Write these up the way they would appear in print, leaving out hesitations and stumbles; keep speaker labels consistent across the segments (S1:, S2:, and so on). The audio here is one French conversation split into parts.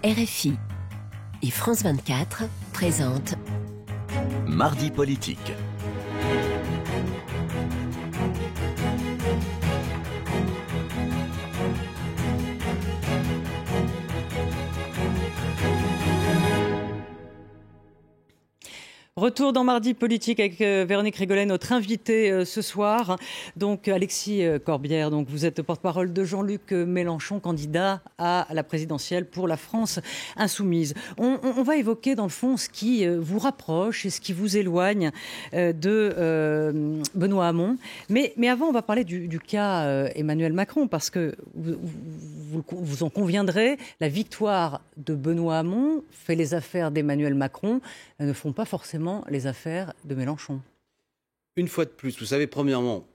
S1: RFI et France 24 présentent
S2: Mardi politique.
S3: Retour dans Mardi politique avec Véronique Rigolet, notre invitée ce soir. Donc Alexis Corbière, donc vous êtes porte-parole de Jean-Luc Mélenchon, candidat à la présidentielle pour la France insoumise. On va évoquer dans le fond ce qui vous rapproche et ce qui vous éloigne de Benoît Hamon. Mais avant, on va parler du cas Emmanuel Macron, parce que vous en conviendrez, la victoire de Benoît Hamon fait les affaires d'Emmanuel Macron, ne font pas forcément les affaires de Mélenchon.
S4: Une fois de plus, vous savez, premièrement,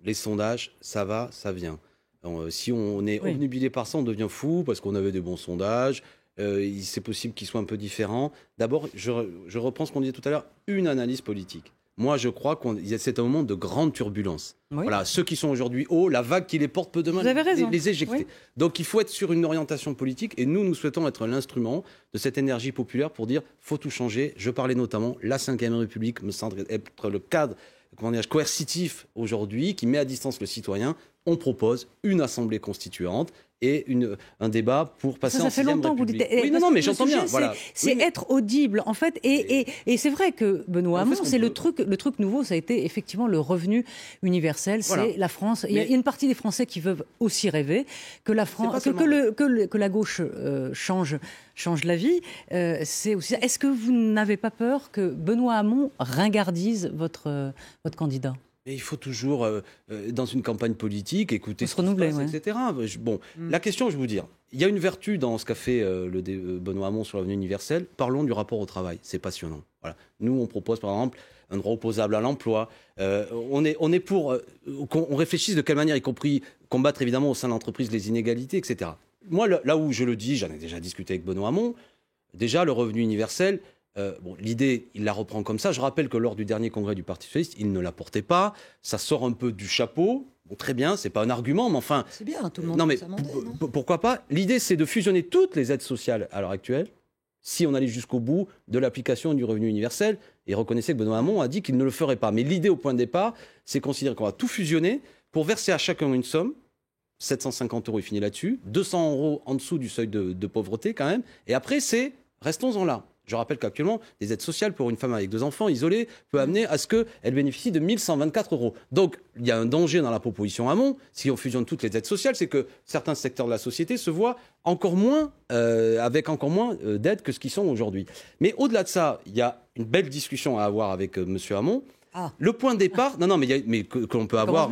S4: les sondages, ça va, ça vient. Alors, si on est obnubilé par ça, on devient fou parce qu'on avait des bons sondages. C'est possible qu'ils soient un peu différents. D'abord, je reprends ce qu'on disait tout à l'heure, une analyse politique. Moi, je crois que c'est un moment de grande turbulence. Oui. Voilà, ceux qui sont aujourd'hui hauts, la vague qui les porte peut demain les éjecter. Oui. Donc, il faut être sur une orientation politique. Et nous souhaitons être l'instrument de cette énergie populaire pour dire faut tout changer. Je parlais notamment la Ve République me semble être le cadre coercitif aujourd'hui qui met à distance le citoyen. On propose une assemblée constituante et un débat pour passer en 6e République. Ça fait longtemps que vous dites... Oui, non, mais j'entends bien. Voilà.
S3: C'est être audible, en fait. Et c'est vrai que Benoît Hamon, c'est le truc nouveau, ça a été effectivement le revenu universel. C'est la France. Il y a une partie des Français qui veulent aussi rêver que la France, que la gauche change la vie. C'est aussi ça. Est-ce que vous n'avez pas peur que Benoît Hamon ringardise votre candidat ?
S4: Et il faut toujours, dans une campagne politique, écouter
S3: se renouveler,
S4: etc. Bon, la question, je vais vous dire, il y a une vertu dans ce qu'a fait Benoît Hamon sur l'avenue universelle. Parlons du rapport au travail, c'est passionnant. Voilà. Nous, on propose par exemple un droit opposable à l'emploi. On est pour qu'on réfléchisse de quelle manière, y compris combattre évidemment au sein de l'entreprise les inégalités, etc. Moi, là où je le dis, j'en ai déjà discuté avec Benoît Hamon, déjà le revenu universel. L'idée, il la reprend comme ça. Je rappelle que lors du dernier congrès du Parti socialiste, il ne la portait pas. Ça sort un peu du chapeau. Bon, très bien, c'est pas un argument, mais enfin...
S5: C'est bien, tout le monde
S4: non, mais
S5: non
S4: pourquoi pas ? L'idée, c'est de fusionner toutes les aides sociales à l'heure actuelle, si on allait jusqu'au bout de l'application du revenu universel. Et reconnaissez que Benoît Hamon a dit qu'il ne le ferait pas. Mais l'idée, au point de départ, c'est considérer qu'on va tout fusionner pour verser à chacun une somme. 750 €, il finit là-dessus. 200 € en dessous du seuil de pauvreté, quand même. Et après, restons-en là. Je rappelle qu'actuellement, les aides sociales pour une femme avec 2 enfants isolés peut amener à ce qu'elle bénéficie de 1 124 €. Donc, il y a un danger dans la proposition Hamon. Si on fusionne toutes les aides sociales, c'est que certains secteurs de la société se voient encore moins, avec encore moins d'aides que ce qu'ils sont aujourd'hui. Mais au-delà de ça, il y a une belle discussion à avoir avec M. Hamon. Le point de départ, mais que l'on peut avoir...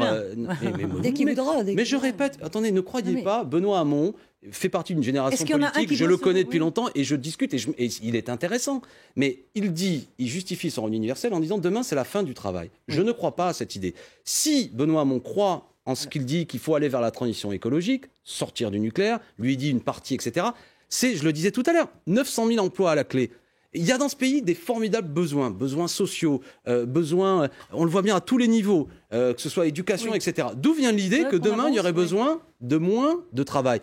S5: dès qu'il voudra.
S4: Mais je répète, attendez, ne croyez pas, Benoît Hamon fait partie d'une génération politique, je le connais depuis longtemps et je discute et il est intéressant. Mais il justifie son revenu universel en disant demain c'est la fin du travail. Je ne crois pas à cette idée. Si Benoît Hamon croit en ce qu'il dit qu'il faut aller vers la transition écologique, sortir du nucléaire, lui dit une partie, etc., je le disais tout à l'heure, 900 000 emplois à la clé. Il y a dans ce pays des formidables besoins sociaux, besoins, on le voit bien à tous les niveaux, que ce soit éducation, etc. D'où vient l'idée que demain, il y aurait besoin de moins de travail ?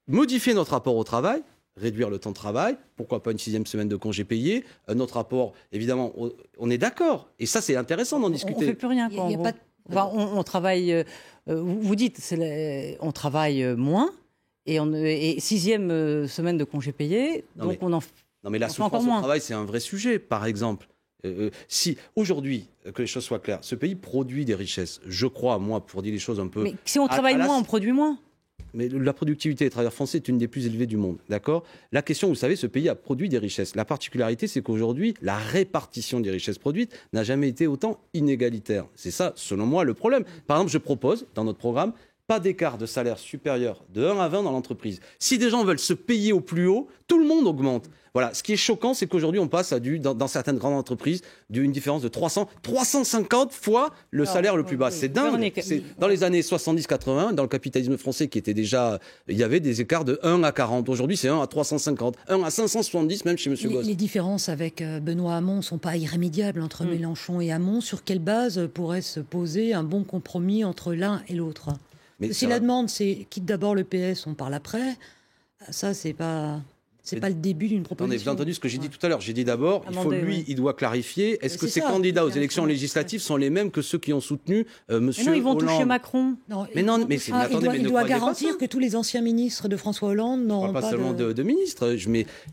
S4: Modifier notre rapport au travail, réduire le temps de travail, pourquoi pas une 6e semaine de congé payé, notre rapport, évidemment, on est d'accord. Et ça, c'est intéressant d'en discuter.
S3: On ne fait plus rien. On travaille, vous dites, on travaille moins, et 6e semaine de congé payé, donc on en fait.
S4: Non, mais la souffrance au travail, c'est un vrai sujet. Par exemple, si aujourd'hui, que les choses soient claires, ce pays produit des richesses, je crois, moi, pour dire les choses un peu...
S3: Mais si on travaille moins, on produit moins.
S4: Mais la productivité des travailleurs français est une des plus élevées du monde, d'accord ? La question, vous savez, ce pays a produit des richesses. La particularité, c'est qu'aujourd'hui, la répartition des richesses produites n'a jamais été autant inégalitaire. C'est ça, selon moi, le problème. Par exemple, je propose, dans notre programme, pas d'écart de salaire supérieur de 1 à 20 dans l'entreprise. Si des gens veulent se payer au plus haut, tout le monde augmente. Voilà, ce qui est choquant, c'est qu'aujourd'hui, on passe dans certaines grandes entreprises d'une différence de 350 fois le salaire le plus bas. C'est dingue. Dans les années 70-80, dans le capitalisme français qui était déjà... Il y avait des écarts de 1 à 40. Aujourd'hui, c'est 1 à 350, 1 à 570, même chez M. Gosse.
S5: Les différences avec Benoît Hamon ne sont pas irrémédiables entre Mélenchon et Hamon. Sur quelle base pourrait se poser un bon compromis entre l'un et l'autre ? Si la demande, c'est quitte d'abord le PS, on parle après, ça, c'est pas... C'est pas le début d'une proposition.
S4: Attendez, vous avez entendu ce que j'ai dit tout à l'heure. J'ai dit d'abord, il doit clarifier. Est-ce que ces candidats aux élections législatives sont les mêmes que ceux qui ont soutenu Monsieur Hollande ?
S3: Mais non, ils vont toucher Macron.
S5: Il doit garantir que tous les anciens ministres de François Hollande n'auront pas
S4: seulement de ministres.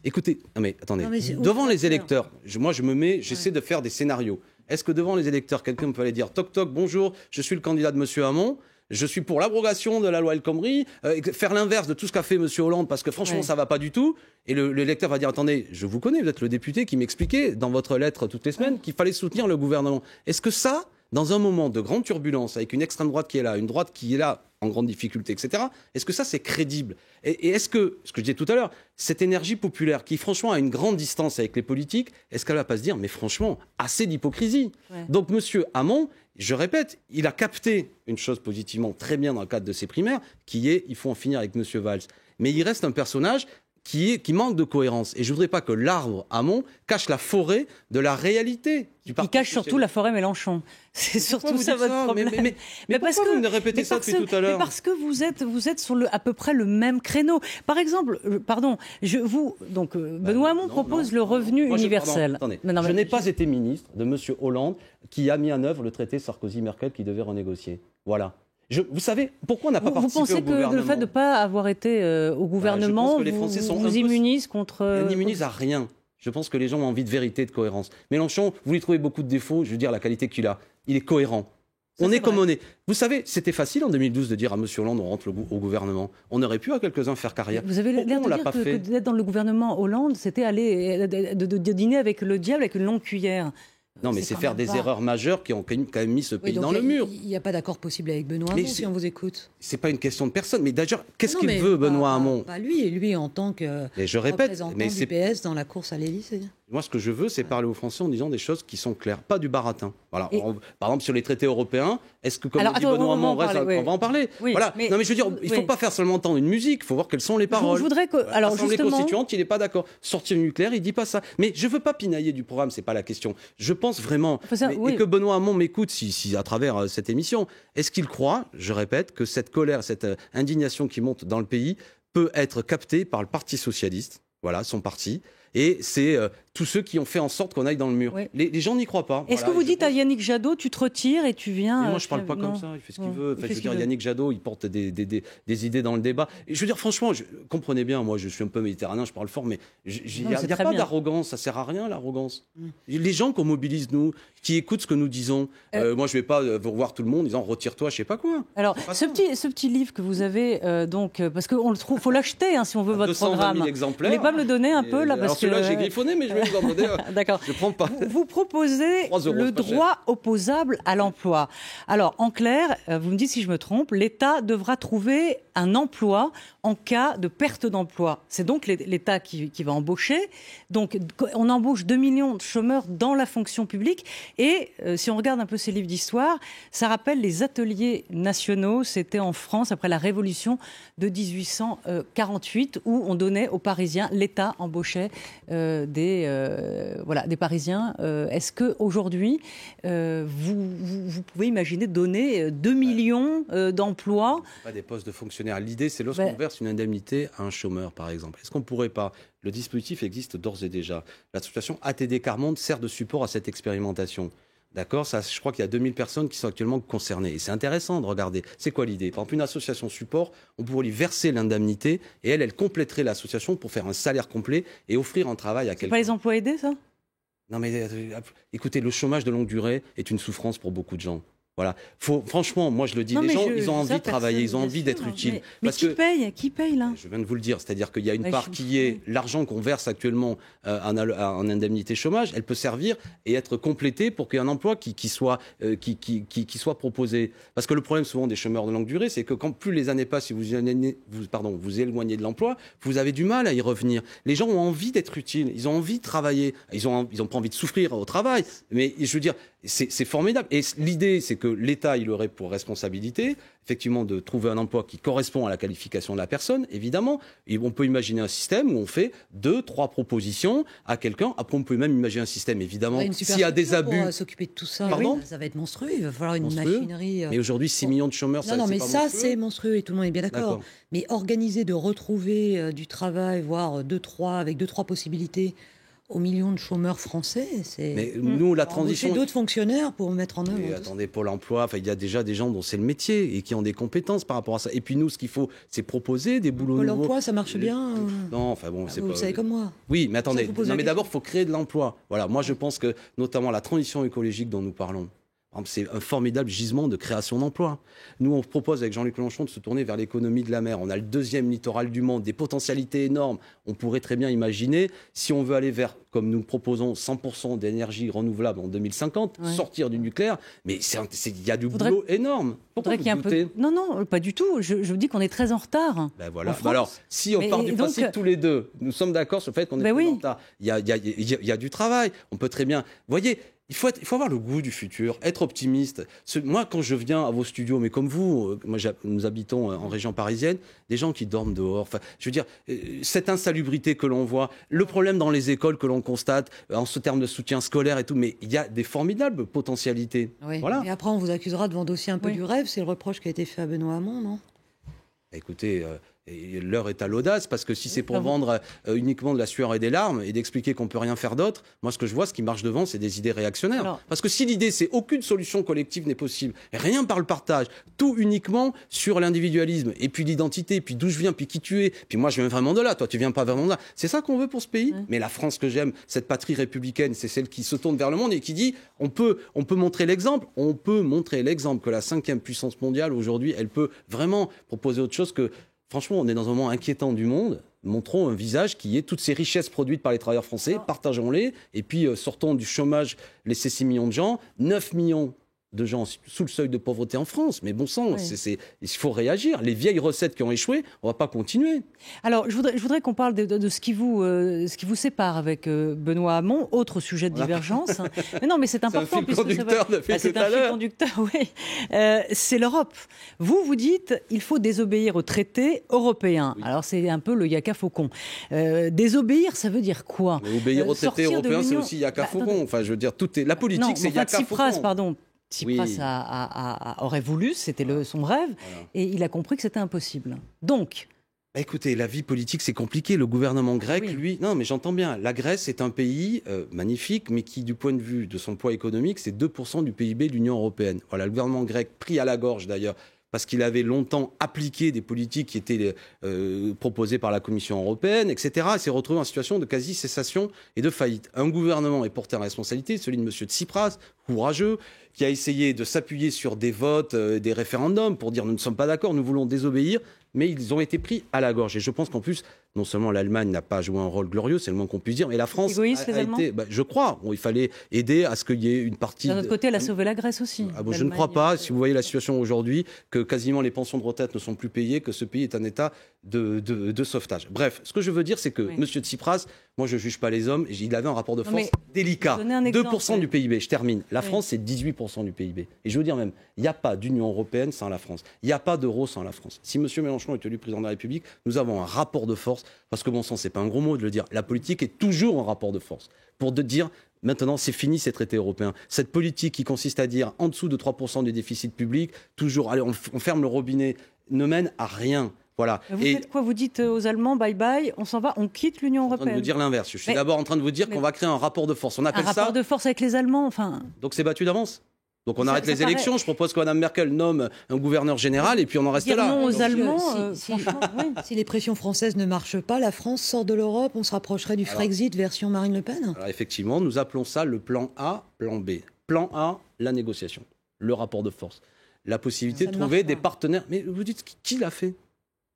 S4: Écoutez, attendez. Devant les électeurs, j'essaie de faire des scénarios. Est-ce que devant les électeurs, quelqu'un peut aller dire toc toc, bonjour, je suis le candidat de Monsieur Hamon. Je suis pour l'abrogation de la loi El Khomri, faire l'inverse de tout ce qu'a fait M. Hollande, parce que franchement, ça ne va pas du tout. Et le lecteur va dire, attendez, je vous connais, vous êtes le député qui m'expliquait dans votre lettre toutes les semaines qu'il fallait soutenir le gouvernement. Est-ce que ça, dans un moment de grande turbulence, avec une extrême droite qui est là, une droite qui est là, en grande difficulté, etc., est-ce que ça, c'est crédible ? Et est-ce que, ce que je disais tout à l'heure, cette énergie populaire qui, franchement, a une grande distance avec les politiques, est-ce qu'elle ne va pas se dire, mais franchement, assez d'hypocrisie ? Donc, M. Hamon, je répète, il a capté une chose positivement très bien dans le cadre de ses primaires, qui est, il faut en finir avec M. Valls. Mais il reste un personnage qui manque de cohérence. Et je ne voudrais pas que l'arbre Hamon cache la forêt de la réalité du parti.
S3: Il cache surtout la forêt Mélenchon. C'est surtout ça votre problème.
S4: Mais pourquoi vous me répétez ça depuis tout à l'heure ?
S3: Parce que vous êtes sur à peu près le même créneau. Par exemple, Benoît Hamon propose le revenu universel.
S4: Je n'ai pas été ministre de M. Hollande qui a mis en œuvre le traité Sarkozy-Merkel qui devait renégocier. Voilà. Vous savez, pourquoi on n'a pas participé au gouvernement ?
S3: Vous pensez que le fait de ne pas avoir été au gouvernement vous immunise contre...
S4: On n'immunise à rien. Je pense que les gens ont envie de vérité et de cohérence. Mélenchon, vous lui trouvez beaucoup de défauts, je veux dire la qualité qu'il a. Il est cohérent. On est comme on est. Vous savez, c'était facile en 2012 de dire à M. Hollande on rentre au gouvernement. On aurait pu à quelques-uns faire carrière.
S3: Vous avez l'air de dire que d'être dans le gouvernement Hollande, c'était aller de dîner avec le diable avec une longue cuillère.
S4: Non, mais c'est faire des erreurs majeures qui ont quand même mis ce pays dans le mur.
S5: Il n'y a pas d'accord possible avec Benoît Hamon si on vous écoute.
S4: C'est pas une question de personne. Mais d'ailleurs, qu'est-ce qu'il veut, Benoît Hamon ?
S5: Pas lui en tant que représentant du PS dans la course à l'Élysée.
S4: Moi, ce que je veux, c'est parler aux Français en disant des choses qui sont claires, pas du baratin. Voilà. Par exemple, sur les traités européens, est-ce que, comme dit Benoît Hamon, on va en parler.
S3: Oui,
S4: voilà. Non, mais je veux dire, il ne faut pas faire seulement entendre une musique, il faut voir quelles sont les paroles.
S3: Je voudrais que...
S4: L'Assemblée constituante, il n'est pas d'accord. Sortir le nucléaire, il ne dit pas ça. Mais je ne veux pas pinailler du programme, ce n'est pas la question. Je pense vraiment, et que Benoît Hamon m'écoute si à travers cette émission, est-ce qu'il croit, je répète, que cette colère, cette indignation qui monte dans le pays peut être captée par le Parti socialiste, voilà, son parti, et c'est tous ceux qui ont fait en sorte qu'on aille dans le mur. Oui. Les gens n'y croient pas.
S3: Est-ce que vous dites à Yannick Jadot, tu te retires et tu viens...
S4: Mais moi, je ne parle pas comme ça, il fait ce qu'il veut. Yannick Jadot, il porte des idées dans le débat. Et je veux dire, franchement, comprenez bien, moi, je suis un peu méditerranéen, je parle fort, mais il n'y a pas d'arrogance, ça ne sert à rien, l'arrogance. Les gens qu'on mobilise, nous, qui écoutent ce que nous disons, moi, je ne vais pas vous revoir tout le monde en disant, retire-toi, je ne sais pas quoi.
S3: Alors, ce petit livre que vous avez, parce qu'il faut l'acheter si on veut votre programme.
S4: 220 000 exemplaires.
S3: Vous ne voulez pas me le donner un peu, là, parce que...
S4: Celui-là, j'ai griffonné, mais je vais vous en donner.
S3: D'accord.
S4: Je prends pas.
S3: Vous proposez le droit opposable à l'emploi. Alors, en clair, vous me dites si je me trompe, l'État devra trouver un emploi en cas de perte d'emploi. C'est donc l'État qui va embaucher. Donc, on embauche 2 millions de chômeurs dans la fonction publique. Et si on regarde un peu ces livres d'histoire, ça rappelle les ateliers nationaux. C'était en France, après la Révolution de 1848, où on donnait aux Parisiens, l'État embauchait des Parisiens. Est-ce qu'aujourd'hui, vous pouvez imaginer donner 2 millions d'emplois ?
S4: Pas des postes de fonctionnaires. L'idée, c'est lorsqu'on verse une indemnité à un chômeur, par exemple. Est-ce qu'on ne pourrait pas... Le dispositif existe d'ores et déjà. L'association ATD Carmonde sert de support à cette expérimentation. D'accord, je crois qu'il y a 2000 personnes qui sont actuellement concernées. Et c'est intéressant de regarder. C'est quoi l'idée ? Par exemple, une association support, on pourrait lui verser l'indemnité et elle compléterait l'association pour faire un salaire complet et offrir un travail à quelqu'un.
S3: C'est pas les emplois aidés, ça ?
S4: Non mais écoutez, le chômage de longue durée est une souffrance pour beaucoup de gens. Voilà. franchement, moi je le dis, les gens, ils ont envie de travailler, ils ont envie d'être utiles.
S3: Mais qui paye là ?
S4: Je viens de vous le dire, c'est-à-dire qu'il y a une part qui est l'argent qu'on verse actuellement en indemnité chômage, elle peut servir et être complétée pour qu'il y ait un emploi qui soit proposé. Parce que le problème souvent des chômeurs de longue durée, c'est que quand plus les années passent, si vous éloignez de l'emploi, vous avez du mal à y revenir. Les gens ont envie d'être utiles, ils ont envie de travailler, ils ont pas envie de souffrir au travail. Mais je veux dire, c'est formidable. Et l'idée, c'est que l'État, il aurait pour responsabilité, effectivement, de trouver un emploi qui correspond à la qualification de la personne, évidemment. Et on peut imaginer un système où on fait 2-3 propositions à quelqu'un. Après, on peut même imaginer un système, évidemment, s'il y a des abus.
S5: Pour s'occuper de tout ça, ça va être monstrueux. Il va falloir une machinerie.
S4: Mais aujourd'hui, 6 millions de chômeurs,
S5: non, mais ça, c'est monstrueux et tout le monde est bien d'accord. Mais organiser de retrouver du travail, voire 2-3, avec 2-3 possibilités aux millions de chômeurs français, c'est...
S4: Mais nous, la transition...
S5: d'autres fonctionnaires pour mettre en œuvre...
S4: Et attendez, Pôle emploi, il y a déjà des gens dont c'est le métier et qui ont des compétences par rapport à ça. Et puis nous, ce qu'il faut, c'est proposer des boulots nouveaux.
S5: Pôle emploi, ça marche bien
S4: Non, enfin bon, c'est pas...
S5: Vous savez comme moi.
S4: Oui, mais attendez, mais d'abord, il faut créer de l'emploi. Voilà, moi je pense que, notamment la transition écologique dont nous parlons, c'est un formidable gisement de création d'emplois. Nous, on propose avec Jean-Luc Mélenchon de se tourner vers l'économie de la mer. On a le 2e littoral du monde, des potentialités énormes. On pourrait très bien imaginer, si on veut aller vers, comme nous proposons, 100% d'énergie renouvelable en 2050, sortir du nucléaire, mais il y a du boulot énorme. Pourquoi vous doutez ?
S3: Non, pas du tout. Je vous dis qu'on est très en retard.
S4: Ben voilà. Alors, si on part du principe tous les deux, nous sommes d'accord sur le fait qu'on est très en retard. Il y a du travail. On peut très bien... Vous voyez, il faut avoir le goût du futur, être optimiste. Moi, quand je viens à vos studios, mais comme vous, nous habitons en région parisienne, des gens qui dorment dehors. Enfin, je veux dire, cette insalubrité que l'on voit, le problème dans les écoles que l'on constate, en ce terme de soutien scolaire et tout, mais il y a des formidables potentialités.
S5: Oui.
S4: Voilà.
S5: Et après, on vous accusera de vendre aussi un peu du rêve. C'est le reproche qui a été fait à Benoît Hamon, non ?
S4: Écoutez... l'heure est à l'audace, parce que si c'est pour vendre uniquement de la sueur et des larmes et d'expliquer qu'on ne peut rien faire d'autre, moi ce que je vois, ce qui marche devant, c'est des idées réactionnaires. Parce que si l'idée c'est aucune solution collective n'est possible, rien par le partage, tout uniquement sur l'individualisme, et puis l'identité, puis d'où je viens, puis qui tu es, puis moi je viens vraiment de là, toi tu viens pas vraiment de là, c'est ça qu'on veut pour ce pays. Mais la France que j'aime, cette patrie républicaine, c'est celle qui se tourne vers le monde et qui dit on peut montrer l'exemple, que la 5e puissance mondiale aujourd'hui, elle peut vraiment proposer autre chose que... Franchement, on est dans un moment inquiétant du monde. Montrons un visage qui est toutes ces richesses produites par les travailleurs français, partageons-les, et puis sortons du chômage, laissez 6 millions de gens, 9 millions de gens sous le seuil de pauvreté en France. Mais bon sang, il faut réagir. Les vieilles recettes qui ont échoué, on ne va pas continuer.
S3: Alors, je voudrais qu'on parle de ce qui vous sépare avec Benoît Hamon, autre sujet de divergence. Mais non, mais c'est important.
S4: C'est un fil conducteur depuis tout à l'heure.
S3: C'est un fil conducteur, oui. C'est l'Europe. Vous dites il faut désobéir aux traités européens. Oui. Alors, c'est un peu le yaka faucon. Désobéir, ça veut dire quoi ?
S4: Mais obéir aux traités européens, c'est aussi yaka faucon. Enfin, je veux dire, la politique, c'est yaka faucon.
S3: Pardon. Tsipras aurait voulu, c'était son rêve, et il a compris que c'était impossible. Donc...
S4: Écoutez, la vie politique, c'est compliqué. Le gouvernement grec, lui... Non, mais j'entends bien. La Grèce est un pays magnifique, mais qui, du point de vue de son poids économique, c'est 2% du PIB de l'Union européenne. Voilà, le gouvernement grec, pris à la gorge d'ailleurs, parce qu'il avait longtemps appliqué des politiques qui étaient proposées par la Commission européenne, etc., et s'est retrouvé en situation de quasi-cessation et de faillite. Un gouvernement est porté en responsabilité, celui de M. Tsipras, courageux, qui a essayé de s'appuyer sur des votes, des référendums, pour dire nous ne sommes pas d'accord, nous voulons désobéir, mais ils ont été pris à la gorge. Et je pense qu'en plus, non seulement l'Allemagne n'a pas joué un rôle glorieux, c'est le moins qu'on puisse dire, mais la France a été... je crois, il fallait aider à ce qu'il y ait une partie...
S3: D'un autre côté, elle a sauvé la Grèce aussi.
S4: Je ne crois pas, si vous voyez la situation aujourd'hui, que quasiment les pensions de retraite ne sont plus payées, que ce pays est un état de sauvetage. Bref, ce que je veux dire, c'est que M. Tsipras, moi je ne juge pas les hommes, il avait un rapport de force délicat. 2% du PIB, je termine. La France, c'est 18% du PIB. Et je veux dire même, il n'y a pas d'Union européenne sans la France. Il n'y a pas d'euro sans la France. Si M. Mélenchon est élu président de la République, nous avons un rapport de force, parce que bon sang, c'est pas un gros mot de le dire, la politique est toujours un rapport de force. Pour dire, maintenant, c'est fini ces traités européens. Cette politique qui consiste à dire en dessous de 3% du déficit public, toujours, allez, on ferme le robinet, ne mène à rien. Voilà.
S3: Vous faites quoi ? Vous dites aux Allemands bye bye, on s'en va, on quitte l'Union européenne.
S4: Je suis en train de vous dire l'inverse. Je suis d'abord en train de vous dire qu'on va créer un rapport de force. On appelle ça...
S3: Un rapport de force avec les Allemands, enfin...
S4: Donc c'est battu d'avance ? Donc on arrête les élections, je propose que Mme Merkel nomme un gouverneur général et puis on en reste là.
S3: Non aux Allemands,
S5: si les pressions françaises ne marchent pas, la France sort de l'Europe, on se rapprocherait du Frexit version Marine Le Pen.
S4: Alors effectivement, nous appelons ça le plan A, plan B. Plan A, la négociation, le rapport de force, la possibilité de trouver des partenaires. Mais vous dites, qui l'a fait ?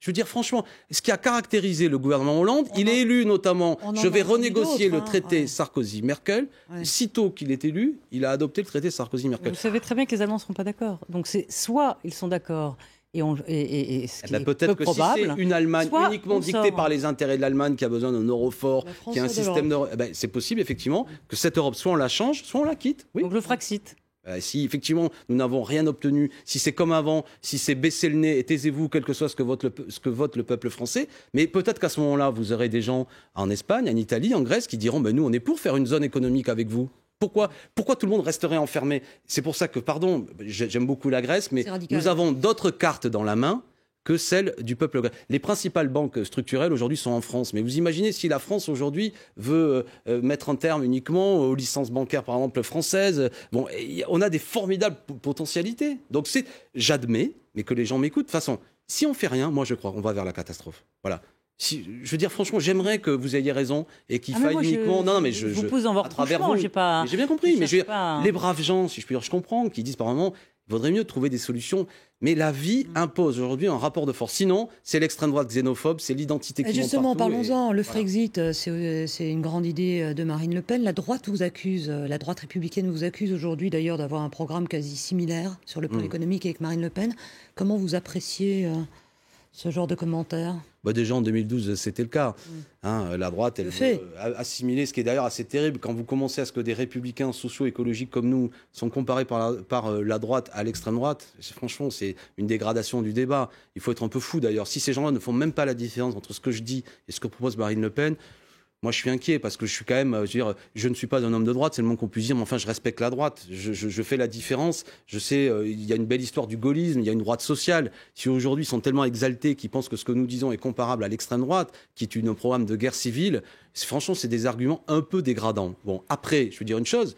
S4: Je veux dire, franchement, ce qui a caractérisé le gouvernement Hollande, il est élu notamment, je vais renégocier le traité Sarkozy-Merkel. Sitôt qu'il est élu, il a adopté le traité Sarkozy-Merkel.
S3: Vous savez très bien que les Allemands ne seront pas d'accord. Donc c'est soit ils sont d'accord, Et ce qui est
S4: peut-être
S3: peu
S4: que
S3: probable,
S4: si c'est une Allemagne uniquement dictée par les intérêts de l'Allemagne, qui a besoin d'un euro fort, qui a un système d'euro, c'est possible effectivement que cette Europe, soit on la change, soit on la quitte. Oui.
S3: Donc le Frexit.
S4: Si effectivement nous n'avons rien obtenu, si c'est comme avant, si c'est baisser le nez et taisez-vous, quel que soit ce que vote le peuple français, mais peut-être qu'à ce moment-là, vous aurez des gens en Espagne, en Italie, en Grèce qui diront nous on est pour faire une zone économique avec vous. Pourquoi tout le monde resterait enfermé? C'est pour ça que, pardon, j'aime beaucoup la Grèce, mais nous avons d'autres cartes dans la main que celle du peuple grec. Les principales banques structurelles aujourd'hui sont en France. Mais vous imaginez si la France aujourd'hui veut mettre un terme uniquement aux licences bancaires, par exemple, françaises. Bon, on a des formidables potentialités. Donc j'admets, mais que les gens m'écoutent. De toute façon, si on fait rien, moi je crois qu'on va vers la catastrophe. Voilà. Je veux dire, franchement, j'aimerais que vous ayez raison et qu'il faille uniquement. Non, mais je
S3: vous pose dans votre franchement, j'ai bien
S4: compris. Mais les braves gens, si je puis dire, je comprends, qui disent par moment, il vaudrait mieux trouver des solutions. Mais la vie impose aujourd'hui un rapport de force. Sinon, c'est l'extrême droite xénophobe, c'est l'identité qui monte partout.
S5: Justement, parlons-en. Le Frexit, c'est une grande idée de Marine Le Pen. La droite vous accuse, la droite républicaine vous accuse aujourd'hui d'ailleurs d'avoir un programme quasi similaire sur le plan économique avec Marine Le Pen. Comment vous appréciez ce genre de commentaires?
S4: Déjà en 2012, c'était le cas. La droite, elle veut assimiler, ce qui est d'ailleurs assez terrible, quand vous commencez à ce que des républicains socio-écologiques comme nous sont comparés par la droite à l'extrême droite. Franchement, c'est une dégradation du débat. Il faut être un peu fou d'ailleurs. Si ces gens-là ne font même pas la différence entre ce que je dis et ce que propose Marine Le Pen, moi, je suis inquiet parce que je suis quand même, je ne suis pas un homme de droite, c'est le moins qu'on puisse dire, mais enfin, je respecte la droite. Je fais la différence. Je sais, il y a une belle histoire du gaullisme, il y a une droite sociale. Si aujourd'hui ils sont tellement exaltés qu'ils pensent que ce que nous disons est comparable à l'extrême droite, qui est un programme de guerre civile, franchement, c'est des arguments un peu dégradants. Bon, après, je veux dire une chose.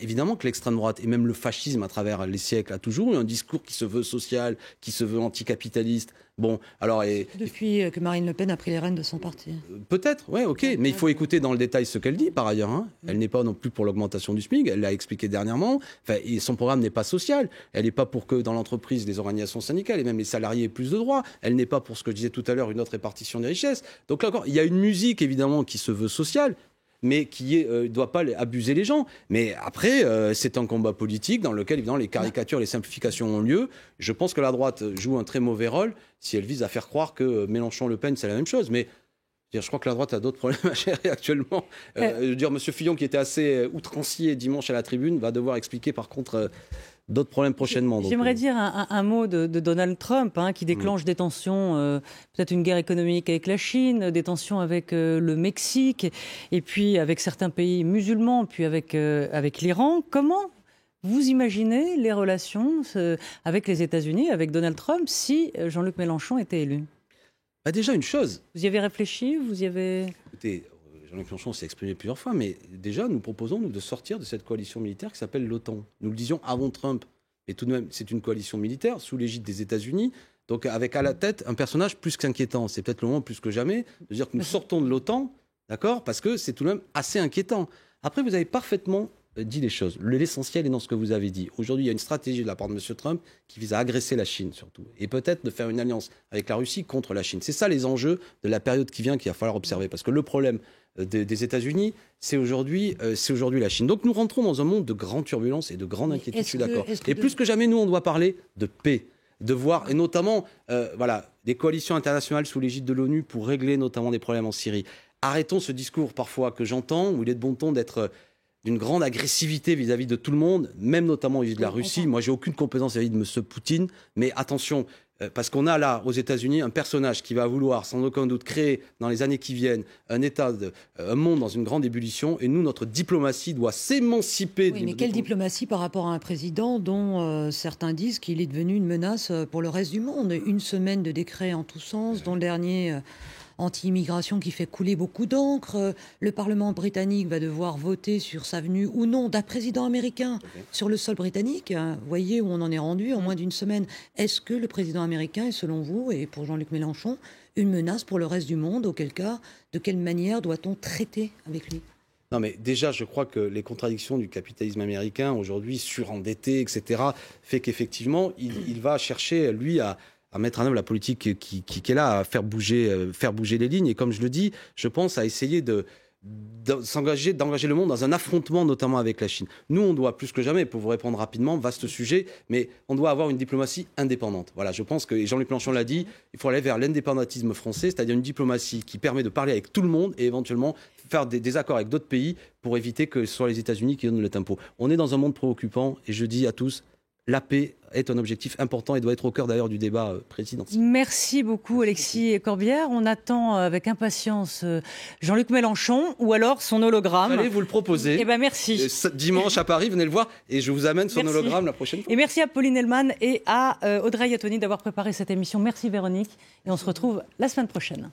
S4: Évidemment que l'extrême droite et même le fascisme à travers les siècles a toujours eu un discours qui se veut social, qui se veut anticapitaliste. Bon, alors
S5: depuis que Marine Le Pen a pris les rênes de son parti.
S4: Peut-être, ouais, ok, mais il faut écouter dans le détail ce qu'elle dit par ailleurs. Elle n'est pas non plus pour l'augmentation du SMIC, elle l'a expliqué dernièrement. Enfin, son programme n'est pas social. Elle n'est pas pour que dans l'entreprise les organisations syndicales et même les salariés aient plus de droits. Elle n'est pas pour ce que je disais tout à l'heure, une autre répartition des richesses. Donc là encore, il y a une musique évidemment qui se veut sociale, mais qui ne doit pas abuser les gens. Mais après, c'est un combat politique dans lequel, évidemment, les caricatures, les simplifications ont lieu. Je pense que la droite joue un très mauvais rôle si elle vise à faire croire que Mélenchon-Le Pen, c'est la même chose. Mais je crois que la droite a d'autres problèmes à gérer actuellement. Je veux dire, M. Fillon, qui était assez outrancier dimanche à la tribune, va devoir expliquer, par contre... d'autres problèmes prochainement.
S3: J'aimerais dire un mot de Donald Trump, qui déclenche des tensions, peut-être une guerre économique avec la Chine, des tensions avec le Mexique, et puis avec certains pays musulmans, puis avec l'Iran. Comment vous imaginez les relations avec les États-Unis, avec Donald Trump, si Jean-Luc Mélenchon était élu?
S4: Déjà, une chose.
S3: Vous y avez réfléchi?
S4: Écoutez, Jean-Luc Mélenchon s'est exprimé plusieurs fois, mais déjà, nous proposons de sortir de cette coalition militaire qui s'appelle l'OTAN. Nous le disions avant Trump, mais tout de même, c'est une coalition militaire sous l'égide des États-Unis, donc avec à la tête un personnage plus qu'inquiétant. C'est peut-être le moment plus que jamais de dire que nous sortons de l'OTAN, d'accord, parce que c'est tout de même assez inquiétant. Après, vous avez parfaitement dit les choses. L'essentiel est dans ce que vous avez dit. Aujourd'hui, il y a une stratégie de la part de M. Trump qui vise à agresser la Chine, surtout, et peut-être de faire une alliance avec la Russie contre la Chine. C'est ça les enjeux de la période qui vient qu'il va falloir observer, parce que le problème des États-Unis, c'est aujourd'hui la Chine. Donc nous rentrons dans un monde de grande turbulence et de grande inquiétude, je suis d'accord. Et plus que jamais, nous, on doit parler de paix, de voir, et notamment, des coalitions internationales sous l'égide de l'ONU pour régler notamment des problèmes en Syrie. Arrêtons ce discours parfois que j'entends, où il est de bon ton d'être d'une grande agressivité vis-à-vis de tout le monde, même notamment vis-à-vis de la Russie. Moi, j'ai aucune compétence vis-à-vis de M. Poutine, mais attention, parce qu'on a là, aux États-Unis, un personnage qui va vouloir, sans aucun doute, créer dans les années qui viennent un monde dans une grande ébullition. Et nous, notre diplomatie doit s'émanciper.
S5: Oui, mais quelle diplomatie par rapport à un président dont certains disent qu'il est devenu une menace pour le reste du monde? Une semaine de décrets en tous sens, dont le dernier... anti-immigration qui fait couler beaucoup d'encre. Le Parlement britannique va devoir voter sur sa venue ou non d'un président américain sur le sol britannique. Vous voyez où on en est rendu en moins d'une semaine. Est-ce que le président américain est, selon vous, et pour Jean-Luc Mélenchon, une menace pour le reste du monde? Auquel cas, de quelle manière doit-on traiter avec lui?
S4: Non, mais déjà, je crois que les contradictions du capitalisme américain, aujourd'hui surendetté, etc., fait qu'effectivement, il va chercher, lui, à mettre en œuvre la politique qui est là, à faire bouger les lignes. Et comme je le dis, je pense à essayer de d'engager le monde dans un affrontement, notamment avec la Chine. Nous, on doit plus que jamais, pour vous répondre rapidement, vaste sujet, mais on doit avoir une diplomatie indépendante. Voilà, je pense que, et Jean-Luc Mélenchon l'a dit, il faut aller vers l'indépendantisme français, c'est-à-dire une diplomatie qui permet de parler avec tout le monde et éventuellement faire des accords avec d'autres pays pour éviter que ce soit les États-Unis qui donnent le tempo. On est dans un monde préoccupant et je dis à tous, la paix est un objectif important et doit être au cœur d'ailleurs du débat présidentiel.
S3: Merci beaucoup Alexis Corbière. On attend avec impatience Jean-Luc Mélenchon ou alors son hologramme.
S4: Allez, vous le proposez.
S3: Eh ben merci.
S4: Dimanche à Paris, venez le voir et je vous amène son hologramme la prochaine fois.
S3: Et merci à Pauline Hellman et à Audrey Iattoni d'avoir préparé cette émission. Merci Véronique et on se retrouve la semaine prochaine.